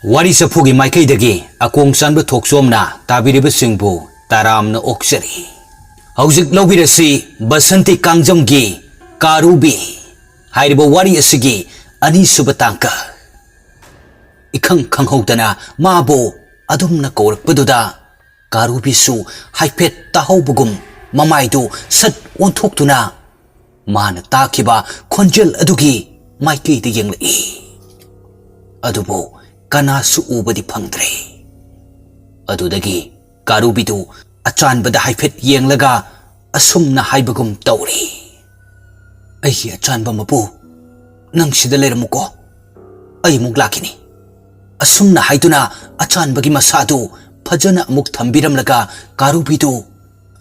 Wari Chaphu gi Maikai dagi AKONGCHANBA THOKCHOM tabinabagidmk taramna ookchari. Hauzik lobirasi BASANTI KANGJAM gi KARUBI hairiba wari asigi ani subatangka. Ikhang khanghaudana mabo adumna kaurakpaduda KARUBI su haipet tahaubagum mamaidu sat onthokduna mana takiba khonjel adugi Maikai da yenglai. Adubo kanasu ubadi phangdre. Adudagi KARUBI du achanbada haifet yenglaga asumna haibagum tawri. Ay achanba mapu nang sida lermuko ay muglakini. Asumna haiduna achanbagi masadu phajana amuk thambiramlaga KARUBI du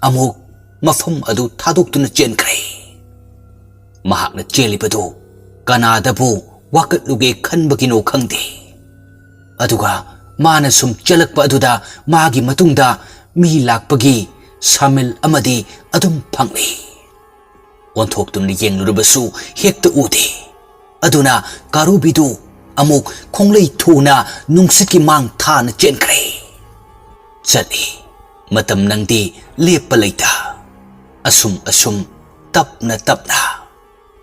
amuk mafam adu thadokduna chenkre. Mahakna chelibadu kanadabu wakatluge khanbagino khangde. Aduga mana sum chalakpa aduda magi matungda mi lakpagi samil amadi adum phangli. Onthoktumni yenglurabasu hekta ude. Aduna KARUBI du amuk khonglei thuna nungsitki mang thana chenkre. Chali matam nangdi lepa leita. Asum tapna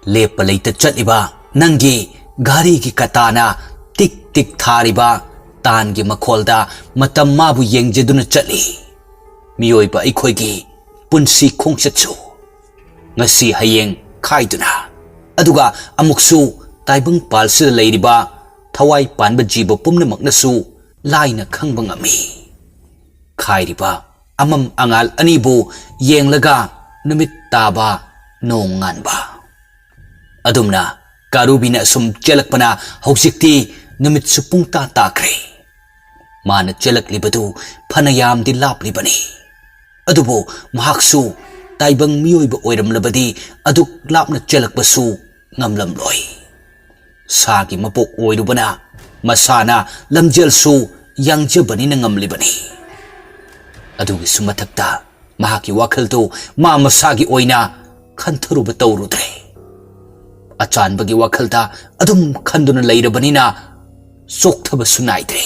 lepa leita chaliba nangi gari ki katana tik tik thariba tangi makholda matam mabu yengjaduna chali. Miyoiba ikhoigi punsi khongchatsu ngasi hayeng khaiduna aduga amuksu taibang palsida leiriba thawai panba jiba pumnamaknasu laina khangba ngami. Khairiba amam angal anibu yenglaga numit taba nonganba. Adumna KARUBI na sum chelakpana hausikti numit supungta takre. Mana chelak libadu phanayam di laplibani. Adubo mahaksu taibang miyoiba oiramlabadi aduk lapna chelakbasu ngamlamloi. Sagi mapok oirubana masana lamjelsu yangjabani na ngamlibani. Adugi sumathakta mahaki wakhaldu ma masagi oina khantharuba tawrudre. Achanbagi wakhalda adum khanduna leirabanina soktaba sunaidre.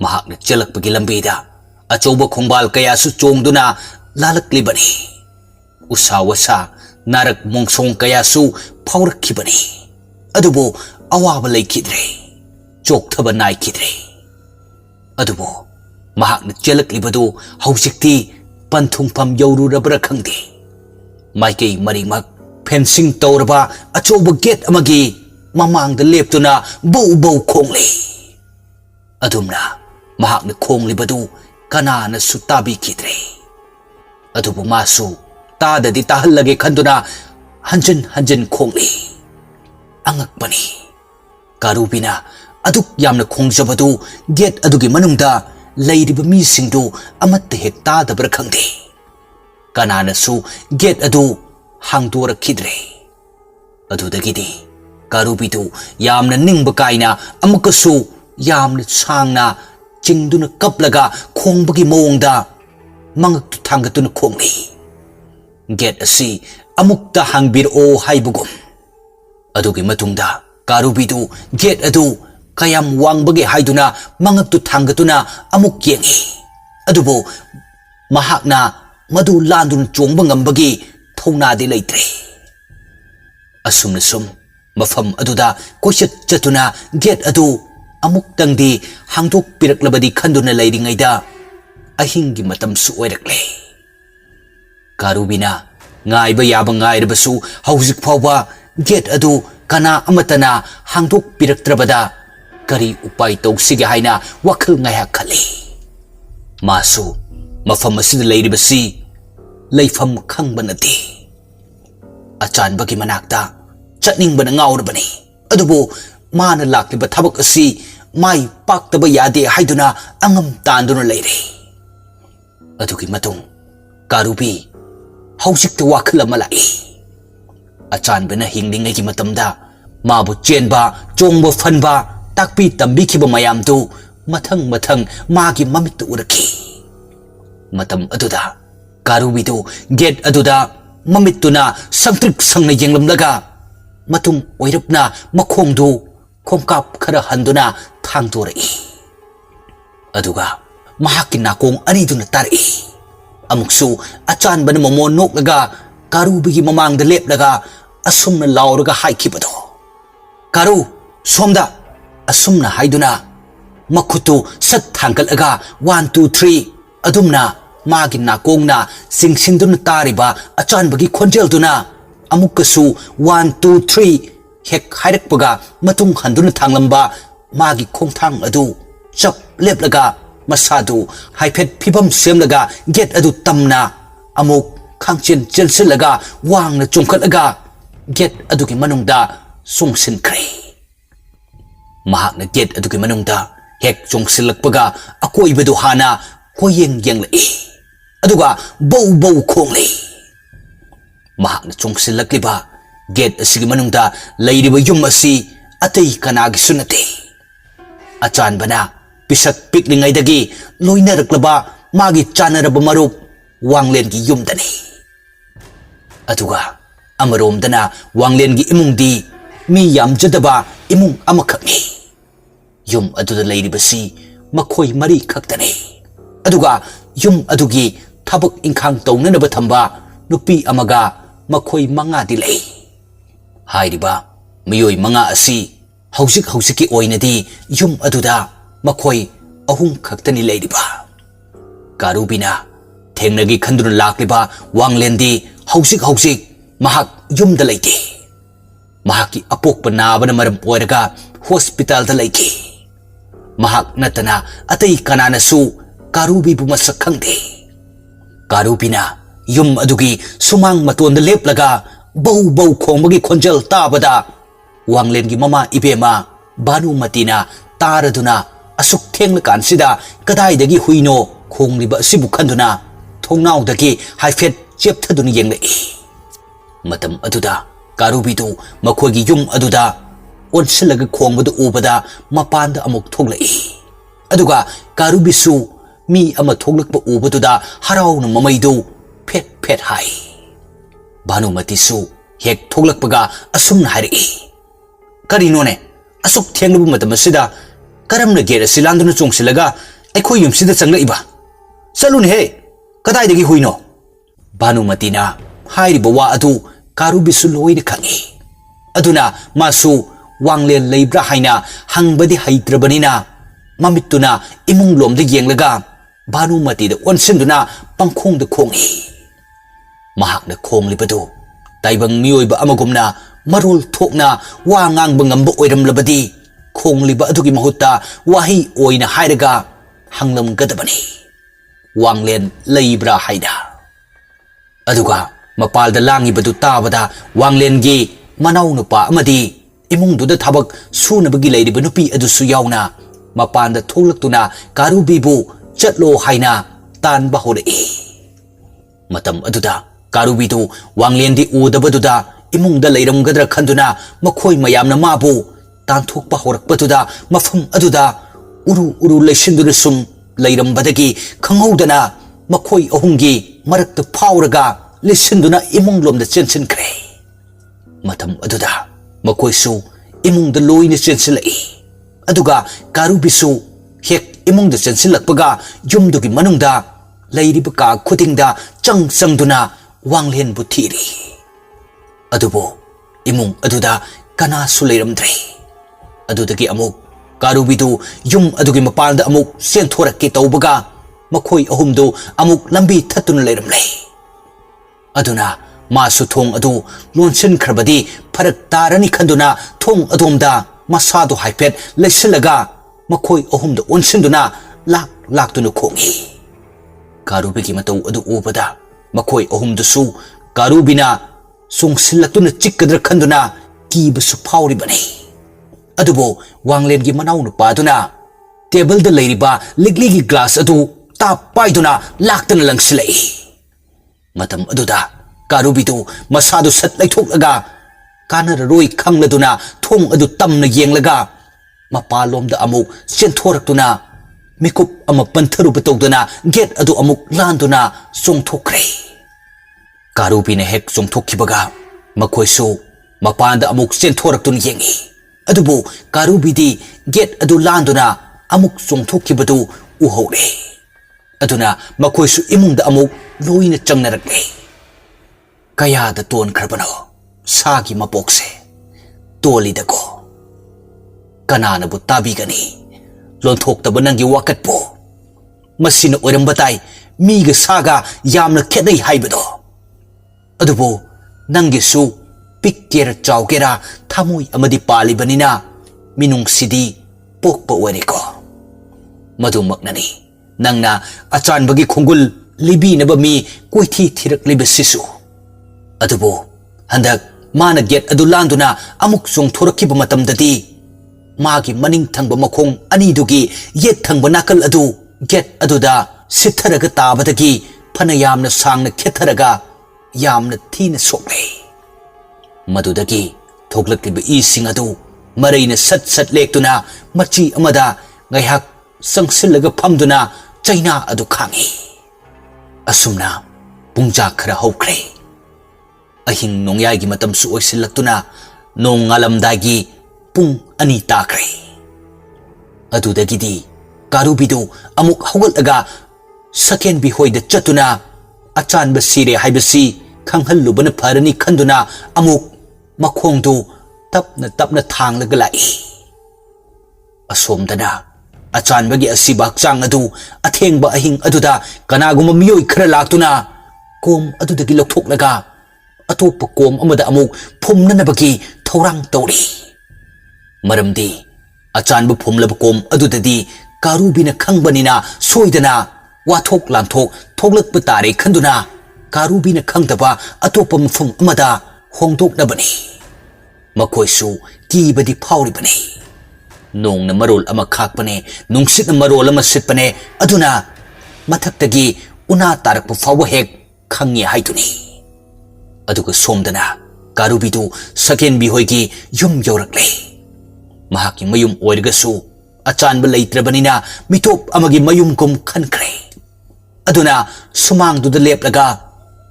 Mahakna chelakpagi lambida achoba khongbal kaya su chongduna lalaklibani. Usawasa narak mongsong kaya su phaurakibani. Adubo awaba leikidre. Chokthaba naikidre. Adubo mahakna chelaklibadu hausikti panthungpham yaururabra khangde. Maikai marimak fencing tawraba achoba gate amagi mamangda leptuna bau khongle. Adumna mahakna khonglibadu kanana su tabi kidre. Adubu masu tadadi tahallage khanduna hanjan khongli. Angakpani KARUBI na aduk yamna khongjabadu gate adugi manungda leiriba mi singdu amatta hek tadabra khangde. Kanana su gate adu hangdora kidre. Adudagidi KARUBI du yamna ningba kaina amakasu yamna sangna chingduna kaplaga khongbagi mawongda mangaktu thangatuna khongli. Gate asi amukta hangbiro haibugum. Adugi matungda KARUBI du gate adu kayam wangbagi haiduna mangaktu thangatuna amuk yengi. Adubo mahakna madu landun chongba ngambagi thonadi leitre. Asumna sum mafam aduda koisat chatuna gate adu amuk tangdi hangdok piraklabadi khanduna leiringaida ahingi matam su oirakle. KARUBI na ngaiba yaba ngairabasu hauzik phawba gate adu kana amatana hangdok piraktrabada kari upai tawsige haina wakhal ngaya khali. Masu mafam asida leiribasi leifam khangba nati. Achanbagi manakta chatningbana ngaurabani. Adubo mana lakliba thabak asi mai paktaba yade haiduna angam tanduna leire. Adugi matung KARUBI hausikta wakhal ama lai. Achanbana hinglingagi matamda mabu chenba chongba fanba takpi tambikiba mayamdu mathang magi mamitta uraki. Matam aduda KARUBI du gate aduda mamittuna sangtrik sangna yenglamlaga matung oirapna makhongdu khongkap khara handuna thangdorei aduga mahakki nakong ani duna tari amuksu achanbana momon noklaga karubigi mamangda leplaga asumna lauraga haikibado karu somda asumna haiduna makutu sat thangkalaga 1 2 3 adumna magi nakongna singsinduna tariba achanbagi khonjelduna amukkasu 1 2 3 hek hairakpaga matung handuna thanglamba magi khongthang adu chap leplaga masadu haiphet phibam semlaga get adu tamna amuk khangchen chelsilaga wangna chungkhalaga get adugi manungda sungsinkhre mahakna get adugi manungda hek chungsilakpaga akoibadu hana koyeng yenglai aduga bau bau khonglei mahakna chungsilakliba get asigi manungda leiriba yum asi atei kanagi sunate achanbana pisak piklingaidagi loinaraklaba magi chanaraba marup wanglengi yumdani aduga amaromdana wanglengi imungdi mi yamjadaba imung amakhakni yum aduda leiribasi makhoi mari khaktani aduga yum adugi thabak inkhang taunanaba thamba nupi amaga makhoi manga di lei hairiba miyoi manga asi hausiki oinadi yum aduda makhoi ahum khaktani leiriba karubina thengnagi khanduna lakliba wanglendi hausik mahak yumda leite mahaki apokpa nabana maram oiraga hospital da leiki mahak natana atai kanana su karubi bu masak khangde karubina yum adugi sumang matonda leplaga bau khongbagi khonjal tabada wanglengi mama ibema banu matina taraduna asuk thengla kansida kadaidagi huino khongliba sibu khanduna thongnaudagi haifet chepthaduna yenglei matam aduda karubidu makhogi yum aduda onsilaga khongbadu ubada mapanda amuk thoglai aduga karubisu mi ama thoglakpa ubaduda harauna mamaidu phet hai banumati su hek thoglakpaga asumna hairi karinone asuk thenglabu matamasida karamna gera silanduna chungsilaga aikhoi yumsida changlaiba salun he kadaidagi huino banumatina hairiba wa adu karubisu loina khangi aduna masu wanglen leibra haina hangbadi haitrabanina mamituna imung lomda yenglaga banumatida onsinduna pangkhongda khongi mahakna khonglibadu taibang miyoiba amagumna marol thokna wa ngangba ngamba oiramlabadi khongliba adugi mahutta wahi oina hairaga hanglam gadabani wanglen leibra haida aduga mapalda langibadu tabada wanglengi manau nupa amadi imungduda thabak sunabagi leiriba nupi adusu yauna mapanda tholaktuna karubibu chatlo haina tanba hore matam aduda karubidu wanglendi udabaduda imungda leiramgadra khanduna makhoi mayamna mabu tanthokpa horakpaduda mafam aduda uru leisinduna sum leirambadagi khanghaudana makhoi ahumgi marakta phauraga lisinduna imunglomda chensinkre matam aduda makoisu imungda loina chensilai aduga karubisu hek imungda chensilakpaga yumdugi manungda leiriba ka khudingda changduna wanglen bu thiri adubo imung aduda kanasu leiramdre adudagi amuk karubidu yum adugi mapanda amuk senthorakke taubaga makhoi ahumdu amuk lambi thattuna leiramlei aduna masu thong adu lonsin khrabadi pharak tarani khanduna thong adomda masadu haipet leisilaga makhoi ahumda onsinduna laktuna khongi karubigi matau adu ubada makhoi ahumdusu karubina sungsilaktuna chikkadra khanduna kibasu phauribani adubo wanglengi manau nupaduna table da leiriba ligligi glass adu tap paiduna laktana langsilai matam aduda karubidu masadu sat laithoklaga kanara roi khangladuna thong adu tamna yenglaga mapalomda amuk senthoraktuna mikup ama pantharu batogduna get adu amuk landuna songthokre karubina hek songthokkibaga makoisu mapanda amuk senthoraktuna yengi अदुबो कारुबीदी gate अदु लांदुना अमुक चोंथोखिबदु उहौरे अदुना मखोइसु इमुंगदा अमुक लोइना चंगनरक्ले कयादा तोनख्रबनो सागी मपोकसे तोलिदको कनानबु ताबिगनी लोंथोक्तब नंगी वाकटपो मसिन ओरंबताई मीगा saga यामना खेदै हाइबदो अदुबो नंगेसु पिक्केरा चाउकेरा थामुई अमदी पालिबनिना मिनुंगसिदी पोकपा ओरेको मधुमक्ननी नंगना अचानबगी खुंगुल लिबीनबा मी कोइथी थिरक्लिबसिसु अदुबो हंदक माना gate अदु लांदुना अमुक चोंथोरक्किबा मतमददी मागी मनिंग थंगबा मखोंग अनिदुगी येत थंगबा नाकल अदु गेट अदुदा सिथरगा ताबदगी फना यामना सांगना खेथरगा यामना थीना सोक्ले मदुदगी थोकलक्लिबा इसिंग अदु मरैना सत सत लेक्तुना मची अमदा ngaiak sangsillaga phamduna chaina adu khangi asumna pungja khara hokre ahing nongyai gi matam su oisillaktuna nong ngalamdagi pung ani takre adudagidi karubidu amuk hawalaga second bi hoida chatuna achanba sire haibasi khanghalubana pharani khanduna amuk makhongdu tapna thanglaga lai asomdana अचानबगी असिबा हक्चांग अदु अथेंगबा अहिंग अदुदा कनागुमा मियोई खरा लाक्तुना कोम अदुदगी लौथोकलगा अतोप कोम अमदा अमुक फुमननबगी थौरांग तौरी मरमदी अचानब फुमलब कोम अदुददी कारुबीना खंगबनिना सोइदना वाथोक लांथोक थोकलकप तारे खंदुना कारुबीना खंगदबा अतोप मफम अमदा होंदोकनबनी मखोइसु कीबदी फाउरिबनी नोंग न मरोल अमा खाकपने नुंगसित न मरोल अमा सिटपने अदुना मथक्तगी उना तारकप फाव हेक खंगी हाइतुनी अदुगा सोमदना कारुबीदु सकेन बिहोइगी युम यौरक्ले महाकी मयुम ओइरगसु अचानब लैत्रबनिना मिटोप अमगी मयुम कुम खनख्रे अदुना सुमांगदुदा लेपलगा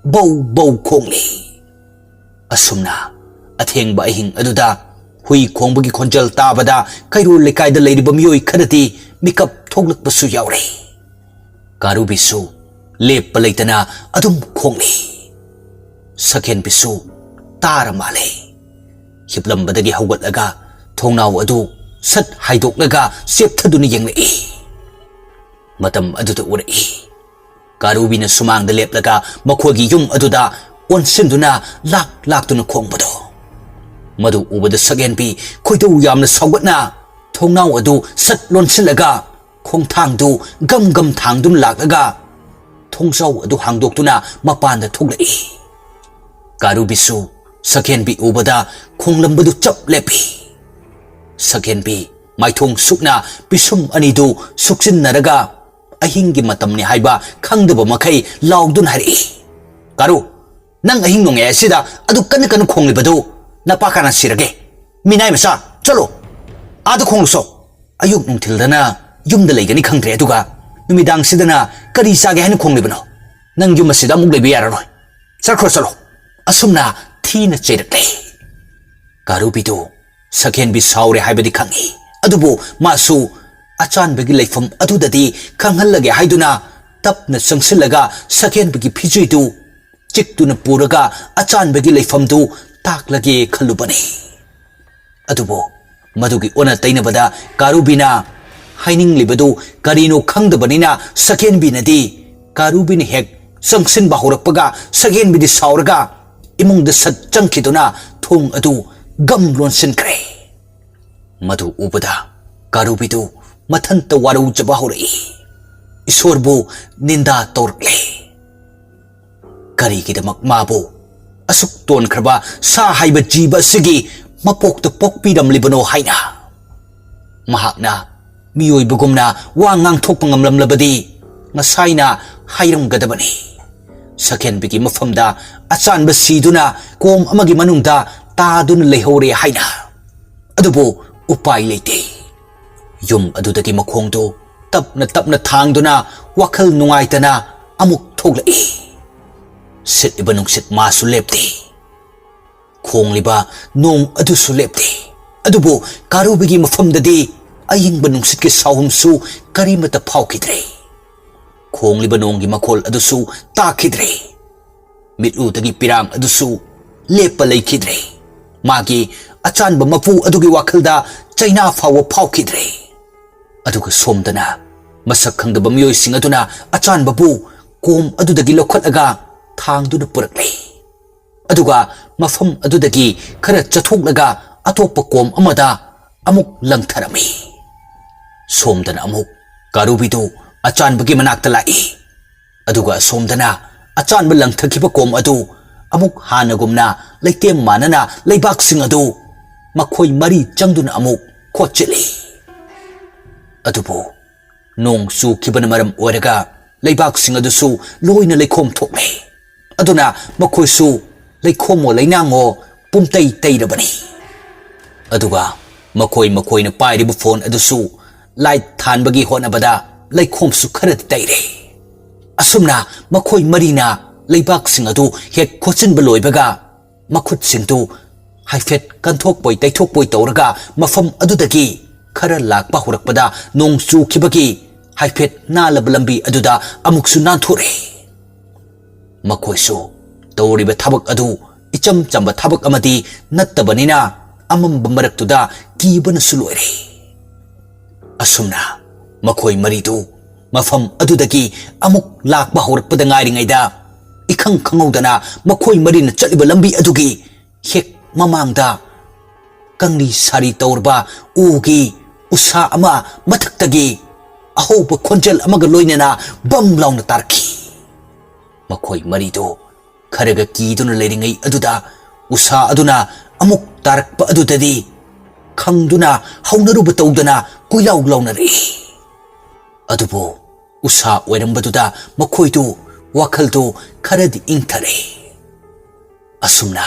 बौ बौ खोंगले असुमना अथेंगबा अहिंग अदुदा हुई खोंबगी खोंजल ताबदा कैरो लेकायदा लैरिबा मियोई खरती मिकअप थोगलकपसु यावरे कारुबीसु लेप लैतना अदुम खोंगली सकेन बिसु तार माले हिपलंबदगी हौगतलगा थोंनाव अदु सत हाइदोकलगा सेपथदुना येंगलई मतम अदुदा उरई कारुबीना सुमांगदा लेपलगा मखोगी युम अदुदा ओनसिंदुना लाक लाक्तुना खोंबदो मधु उबद सगेन पी खोइदौ यामना सौगतना थोंनाव अदु सत लोनसिलगा खोंथांदु गम गम थांदुन लाक्लगा थोंसाव अदु हांदोक्तुना मपानदा थोगलई कारुबीसु सगेन पी उबदा खोंलंबदु चप लेपी सगेन पी माइथोंग सुकना पिसुम अनिदु सुक्सिनरगा अहिंगी मतमनि हाइबा खंगदबा मखै लाउदुन हरि कारू नंग अहिंग नोंगे असिदा अदु कन कन खोंलिबदु नपाकाना सिरगे मिनाय मसा चलो आदु खोंसो अयुक नुंथिलदना युमदा लेगनी खंग्रे अदुगा नुमिदांग सिदना करी सागे हन खोंलिबनो नंग युम सिदा मुग लेबे याररोय सरखो चलो असुमना थीना चेरक्ले कारुबीदु सकेन बि सावरे हाइबदि खंगी अदुबो मासु अचानबगी लेफम अदुददी खंगहलगे हाइदुना तपना संगसिलगा सकेन बगी फिजुइदु चिक्तुना पुरगा अचानबगी लेफमदु ताकलगे खलुबने अदुबो मधुगी ओना तैनबदा कारुबीना हाइनिंग लिबदु करीनो खंगदबनिना सकेन बिनदी कारुबीना हेक संगसिन बाहोरपगा सकेन बिदि सावरगा इमुंग द सत चंखिदुना थोंग अदु गम लोनसिनख्रे मधु उबदा कारुबीदु मथंत वारु जबाहोरई ईश्वरबु निंदा तौरक्ले करीगिदमक माबु असुक तोनख्रबा सा हाइब जीब सिगी मपोक्त पोकपीरमलिबनो हाइना महाकना मियोइबगुमना वा ngang-thokpa ngamlamlabadi ngasaina hairomgadabani sakenbigi mafamda achanba siduna kom amagi manungda taduna lehore haina adubo upai leite yum adudagi makhongdo tapna thangduna wakhal nungaitana amuk thoglai sit iba nung sit masu lepte khong liba nong adu su lepte ꯑꯗꯨꯕꯨ ꯀꯥꯔꯨꯕꯤꯒꯤ ꯃꯐꯝꯗꯗꯤ ꯑꯌꯤꯡꯕ ꯅꯨꯡꯁꯤꯠꯀꯤ ꯁꯥꯎꯍꯨꯝꯁꯨ ꯀꯔꯤꯃꯠꯇ ꯐꯥꯎꯈꯤꯗ꯭ꯔꯦ ꯈꯣꯡꯂꯤꯕ ꯅꯣꯡꯒꯤ ꯃꯈꯣꯜ ꯑꯗꯨꯁꯨ ꯇꯥꯈꯤꯗ꯭ꯔꯦ ꯃꯤꯠꯂꯨꯗꯒꯤ ꯄꯤꯔꯥꯡ ꯑꯗꯨꯁꯨ ꯂꯦꯞꯄ ꯂꯩꯈꯤꯗ꯭ꯔꯦ ꯃꯥꯒꯤ ꯑꯆꯥꯟꯕ ꯃꯄꯨ ꯑꯗꯨꯒꯤ ꯋꯥꯈꯜꯗ ꯆꯩꯅꯥ ꯐꯥꯎꯕ ꯐꯥꯎꯈꯤꯗ꯭ꯔꯦ ꯑꯗꯨꯒ ꯁꯣꯝꯗꯅ ꯃꯁꯛ ꯈꯪꯗꯕ ꯃꯤꯑꯣꯏꯁꯤꯡ ꯑꯗꯨꯅ ꯑꯆꯥꯟꯕꯕꯨ ꯀꯣꯝ ꯑꯗꯨꯗꯒꯤ ꯂꯧꯈꯠꯂꯒ ꯊꯥꯡꯗꯨꯅ ꯄꯨꯔꯛꯂꯦ ꯑꯗꯨꯒ ꯃꯐꯝ ꯑꯗꯨꯗꯒꯤ ꯈꯔ ꯆꯠꯊꯣꯛꯂꯒ ꯑꯇꯣꯞꯄ ꯀꯣꯝ ꯑꯃꯗ ꯑꯃꯨꯛ ꯂꯪꯊꯔꯝꯃꯤ ꯁꯣꯝꯗꯅ ꯑꯃꯨꯛ ꯀꯥꯔꯨꯕꯤꯗꯨ ꯑꯆꯥꯟꯕꯒꯤ ꯃꯅꯥꯛꯇ ꯂꯥꯛꯏ ꯑꯗꯨꯒ ꯁꯣꯝꯗꯅ ꯑꯆꯥꯟꯕ ꯂꯪꯊꯈꯤꯕ ꯀꯣꯝ ꯑꯗꯨ ꯑꯃꯨꯛ ꯍꯥꯟꯅꯒꯨꯝꯅ ꯂꯩꯇꯦꯝ ꯃꯥꯟꯅꯅ ꯂꯩꯕꯥꯛꯁꯤꯡ ꯑꯗꯨ ꯃꯈꯣꯏ ꯃꯔꯤ ꯆꯪꯗꯨꯅ ꯑꯃꯨꯛ ꯈꯣꯠꯆꯤꯜꯂꯤ ꯑꯗꯨꯕꯨ ꯅꯣꯡ ꯆꯨꯈꯤꯕꯅ ꯃꯔꯝ ꯑꯣꯏꯔꯒ ꯂꯩꯕꯥꯛꯁꯤꯡ ꯑꯗꯨꯁꯨ ꯂꯣꯏꯅ ꯂꯩꯈꯣꯝ ꯊꯣꯛꯂꯦ ꯑꯗꯨꯅ ꯃꯈꯣꯏꯁꯨ ꯂꯩꯈꯣꯝꯃꯣ ꯂꯩꯅꯥꯡꯉꯣ ꯄꯨꯝꯇꯩ ꯇꯩꯔꯕꯅꯤ ꯑꯗꯨꯒ ꯃꯈꯣꯏꯅ ꯄꯥꯏꯔꯤꯕ ꯐꯣꯟ ꯑꯗꯨꯁꯨ ꯂꯥꯏꯠ ꯊꯥꯟꯕꯒꯤ ꯍꯣꯠꯅꯕꯗ ꯂꯩꯈꯣꯝꯁꯨ ꯈꯔꯗꯤ ꯇꯩꯔꯦ ꯑꯁꯨꯝꯅ ꯃꯈꯣꯏ ꯃꯔꯤꯅ ꯂꯩꯕꯥꯛꯁꯤꯡ ꯑꯗꯨ ꯍꯦꯛ ꯈꯣꯠꯆꯤꯟꯕ ꯂꯣꯏꯕꯒ ꯃꯈꯨꯠꯁꯤꯡꯗꯨ ꯍꯥꯏꯐꯦꯠ ꯀꯟꯊꯣꯛꯄꯣꯏ ꯇꯩꯊꯣꯛꯄꯣꯏ ꯇꯧꯔꯒ ꯃꯐꯝ ꯑꯗꯨꯗꯒꯤ ꯈꯔ ꯂꯥꯛꯄ ꯍꯧꯔꯛꯄꯗ ꯅꯣꯡ ꯆꯨꯈꯤꯕꯒꯤ ꯍꯥꯏꯐꯦꯠ ꯅꯥꯜꯂꯕ ꯂꯝꯕꯤ ꯑꯗꯨꯗ ꯑꯃꯨꯛꯁꯨ ꯅꯥꯟꯊꯣꯛꯔꯦ ꯃꯈꯣꯏꯁꯨ ꯇꯧꯔꯤꯕ ꯊꯕꯛ ꯑꯗꯨ इचम चंबा थबक अमदी नत्तबनिना अमंब मरक्तुदा कीबनसु लोइरे असुमना मखोई मरीदु मफम अदुदगी अमुक लाकबा हौरकपदा ngairingaida इखंग खंगौदना मखोई मरीना चलिबा लंबी अदुगी हेक ममांगदा कंगली सारी तौरबा उगी उसा अमा मथक्तगी अहोब खोंजल अमग लोइनेना बम लाउना तारखी मखोई मरीदु खरगा कीदुना लेरिंगै अदुदा उसा अदुना अमुक तारकपा अदुददी खंगदुना हौनरुबा तौदना कुइलाउ लाउनरे अदुबो उसा ओइरंबदुदा मखोइदु वाखलदु खरदि इंथरे असुमना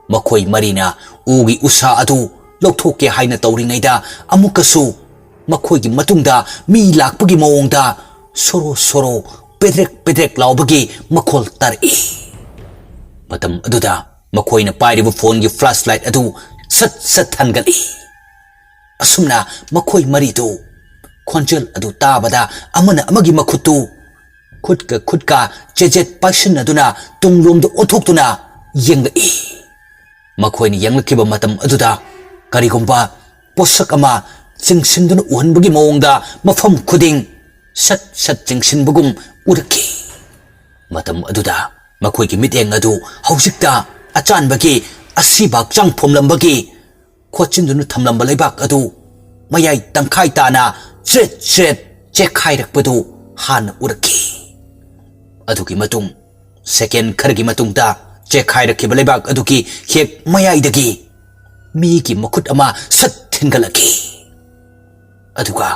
मखोई मरीना उगी उसा अदु लौथोके हाइना तौरिङैदा अमुकसु मखोइगी मतुंगदा मी लाकपगी मओंगदा सोरो सोरो पेद्रेक पेद्रेक लाउबगी मखोल तारई मतम अदुदा मखोइना पाइरिबा फोनगी फ्लैश लाइट अदु सत सत हनगली असुमना मखोई मरीदु खोंजल अदु ताबदा अमना अमगी मखुतु खुदका चेजेट पाइसन अदुना तुंगलोमदो ओथोक्तुना यंगई मखोइना यंगलकिबा मतम अदुदा करिगुंबा पोसक अमा चिंगसिनदुना उहनबगी मओंगदा मफम खुदिंग सत सत चिंगसिनबगुम उरकी मतम अदुदा मखोइगी मिटेंग अदु हौजिकता अचानबगी असिबाक चांगफोमलंबगी खोचिनदुना थमलंबा लेबाक अदु मयाई तंखाई ताना चेट चेट चेखाइरकपदु हान उरकी अदुगी मतुंग सेकेंड खरगी मतुंगदा चेखाइरकिबा लेबाक अदुगी हेक मयाइदगी मीगी मखुट अमा सत थिनगलकी अदुगा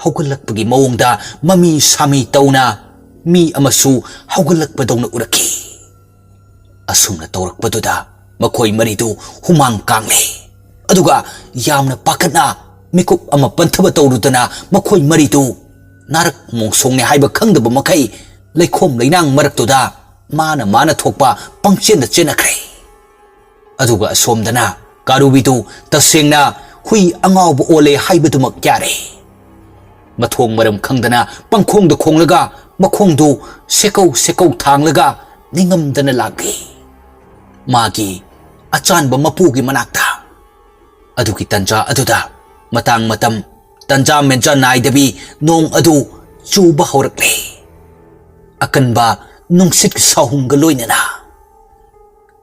हौगलकपगी मओंगदा ममी सामी तौना मी अमसु हौगलकपदौना उरकी असुमना तौरकपदुदा मखोई मरीदु हुमांग कांगले अदुगा यामना पाखना मिकुप अमा पंथबा तौरुदना मखोई मरीदु नारक मोंगसोंगने हाइबा खंगदबा मखै लेखोम लेनांग मरक्तुदा माना थोकपा पंचेंदा चेनखरे अदुगा सोमदना कारुबिदु तसेंगना हुई अंगावबा ओले हाइबदुमक यारे मथोंग मरम खंगदना पंखोंद खोंगलगा मखोंदु सेकौ थांगलगा निंगमदना लागे मागी अचानबा मपुगी मनाक्ता अदुगी तंजा अदुदा मतंग मतम तंजा मेंजा नाइदबी नोंग अदु चूबा हौरकले अकनबा नुंगसित साहुंगा लोइनना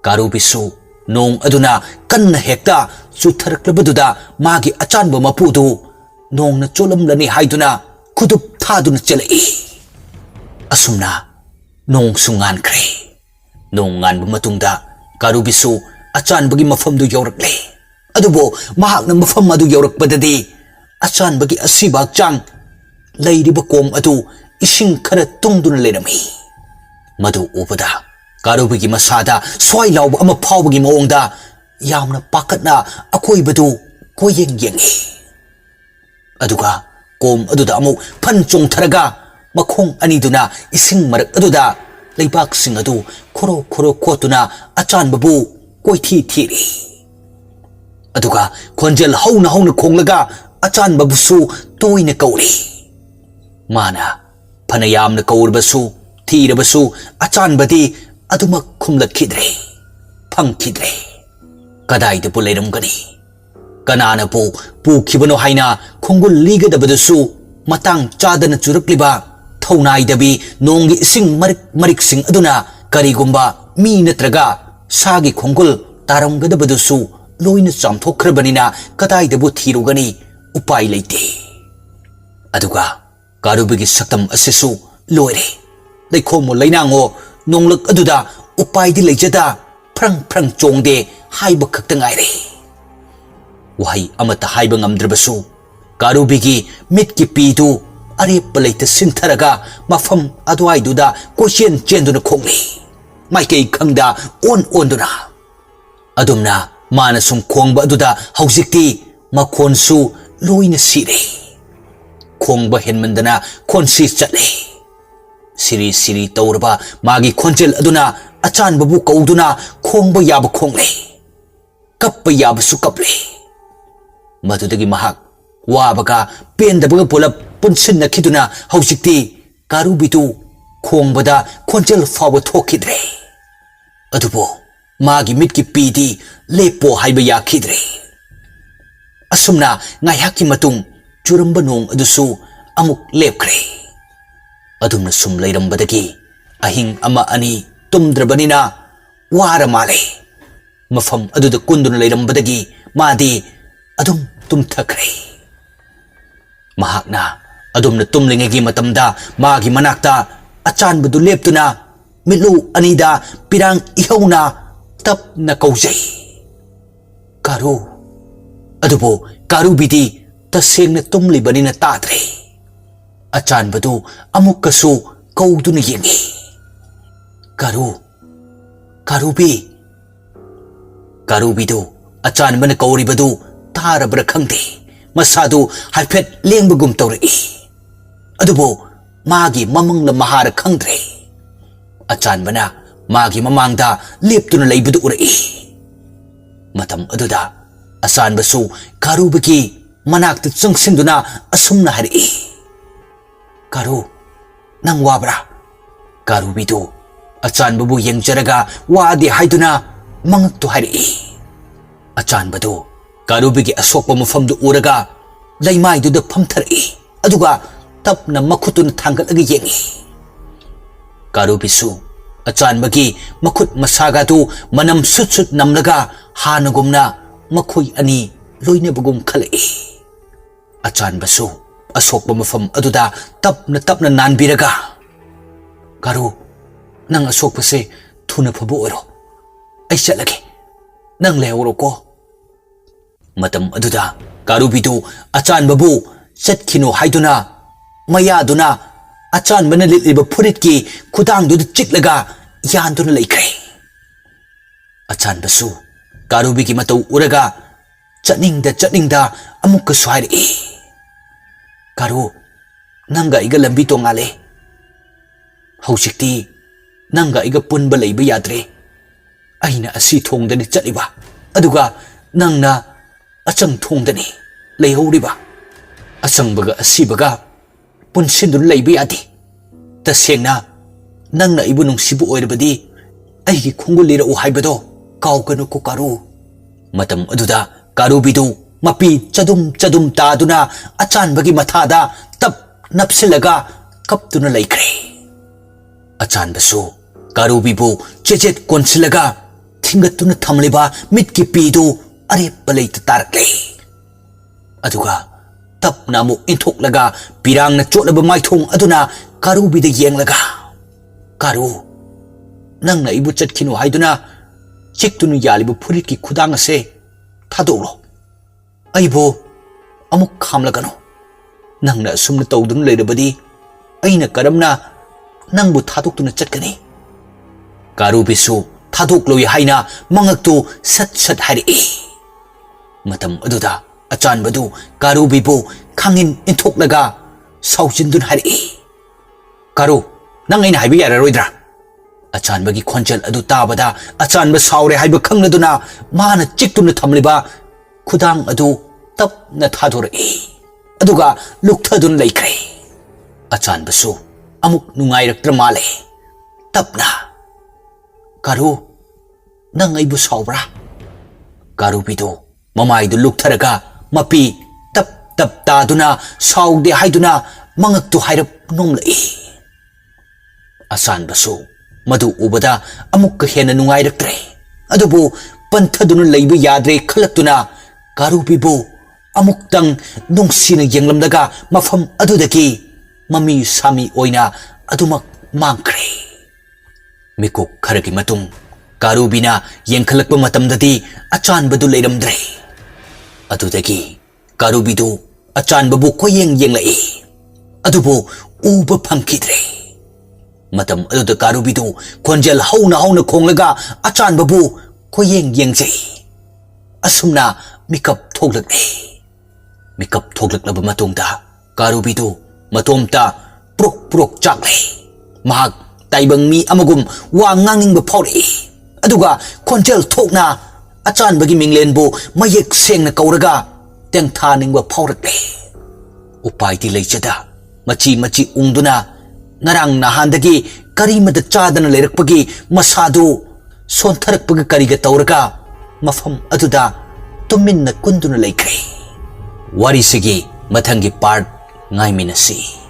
कारुबिसु नोंग अदुना कन्न हेक्ता चुथरक्लबदुदा मागी अचानबा मपुदु नोंगना चोलमलनी हाइदुना खुदुप थादुना चलई असुमना नोंग सुंगानख्रे नोंग गानबा मतुंगदा कारुबिसु अचानबगी मफमदु यौरकले अदुबो महाकना मफम अदु यौरकपददी अचानबगी असिबाक चांग लैरिबा कोम अदु इसिंग खरा तुंगदुना लेरमी मदु उबदा कारुबिगी मसादा स्वाई लाउबा अमा फाउबगी मओंगदा यामना पाकतना अकोइबदु कोयेंग येंगी अदुगा कोम अदुदा अमु फन चोंगथरगा मखोंग अनिदुना इसिंग मरक अदुदा लेबाक सिंग अदु खोरो खोरो खोतुना अचानबबु कोइथी theory aduga khonjel hauna khonglaga achanba busu toina kauri mana phanayamna kaurbasu thirabasu achanbadi aduma khumlakhidre phangkhidre kadai de puleiramgani kanana pu khibano haina khongul ligadabadasu matang chadana churakliba thonai dabi nongi sing marik sing aduna karigumba mi natraga sagi khongul taramgadabadusu loina chamthokkhrabanina kadai dabu thirugani upai leite aduga karubigi saktam asisu loire leikhomo leinango nonglak aduda upai di leijada prang chongde haiba khakta ngaire wahai amata haiba ngamdrabasu karubigi mitki pidu arep leite sintharaga mafam adwaiduda question chenduna khongli maikei khangda onduna adumna mana sum khongba aduda haujikti makhonsu loina sire khongba henmandana khonsi chatle siri taurba magi khonjel aduna achan babu kauduna khongba yaba khongle kappa yaba su kaple madudagi mahak wabaga pendabaga pulap punsin nakhiduna haujikti karubitu khongbada khonjel fawa thokidre adubo magi mitki pidi lepo haiba yakhidre asumna ngayaki matung churamba nong adusu amuk lepkre adumna sum leirambadagi ahing ama ani tumdrabanina wara male mafam aduda kunduna leirambadagi madi adum tumthakre mahakna adumna tumlingegi matamda magi manakta achanbadu leptuna milu anida pirang ihauna tapna kaujai karu adubo karubidi tasengna tumlibanina tadre achanbadu amukkasu kauduna yengi karubidu achanbana kauribadu tarabra khangde masadu haifet lengbagum tawrei adubo magi mamangna mahara khangdre achanbana magi mamangda leptuna leibadu urei matam aduda achanbasu karubigi manakta changsinduna asumna hari karu nang wabra karubidu achanbabu yengjaraga wadi haiduna mangaktu hari achanbadu karubigi asokpa mafamdu uraga laimaiduda phamthari aduga tapna makhutuna thangatlaga yengi karubisu achanbagi makhut masagadu manam sut namlaga hanagumna makhoi ani loinabagum khalai achanbasu asokpa mafam aduda tapna nanbiraga karu nang asokpa se thuna phabu oro ai chatlage nang lehoro ko matam aduda karubidu achanbabu chatkhino haiduna mayaduna achanbana litliba furitki khudangduda chiklaga yanduna leikre achanbasu karubigi matau uraga chatningda amukka swari karu nanga iga lambi tongale hausikti nanga iga punba leiba yadre aina asi thongdani chatliba aduga nangna achang thongdani leihoriba achangbaga asibaga punsindu leiba yadi tasengna nangna ibu nungsibu oirabadi aigi khongulira u haibado kauganu ko karu matam aduda karubidu mapi chadum taduna achanbagi mathada tap napsilaga kaptuna laikre achanbasu karubibu chejet konsilaga thingatuna thamliba mitki pidu arep leita tarakle aduga tapna mu inthoklaga pirangna chotlaba maithong aduna karubida yenglaga karu nangna ibu chatkhinu haiduna chiktunu yalibu furitki khudang ase thadoro aibo amuk khamlagano nangna sumna tawdun leirabadi aina karamna nangbu thadokuna chatkani karubisu thadokloyi haina mangaktu sat hari matam aduda achanbadu karubibu khangin inthoklaga saujindun hari karu nang aina haibi yararoidra achanbagi khonjal adu tabada achanba saure haiba khangladuna mana chiktuna thamliba khudang adu tap na thadore aduga lukthadun laikre achan basu amuk nungai rak tramale tapna karu nang aibu saubra karu bidu mamai du luktharaga mapi tap tap ta duna saude haiduna mangak tu hairap nomlei asan basu madu ubada amuk ka hena nungai rak tre adubu panthadun leibu yadre khalaktuna karu bibu amuktang nungsina yenglamdaga mafam adudaki mami sami oina adumak mangkre mikuk kharagi matung karubina yengkhalakpa matamdadi achan badu leiramdre adudagi karubidu achan babu koyeng yenglai adubu uba phangkidre matam aduda karubidu konjel hauna khonglaga achan babu koyeng yengjai asumna mikap thoglakle mikap thoglakla matungda karubidu matomta prok chakle mahak taibang mi amagum wa nganging baphauri aduga konjel thokna achan bagi minglen bu mayek seng na kauraga teng thaning ba phaurakle upai ti leichada machi ungduna narang nahandagi karimada chadana leirakpagi masadu sontharakpagi kariga tauraga mafam aduda tuminna kunduna laikre wari sigi mathangi part ngai minasi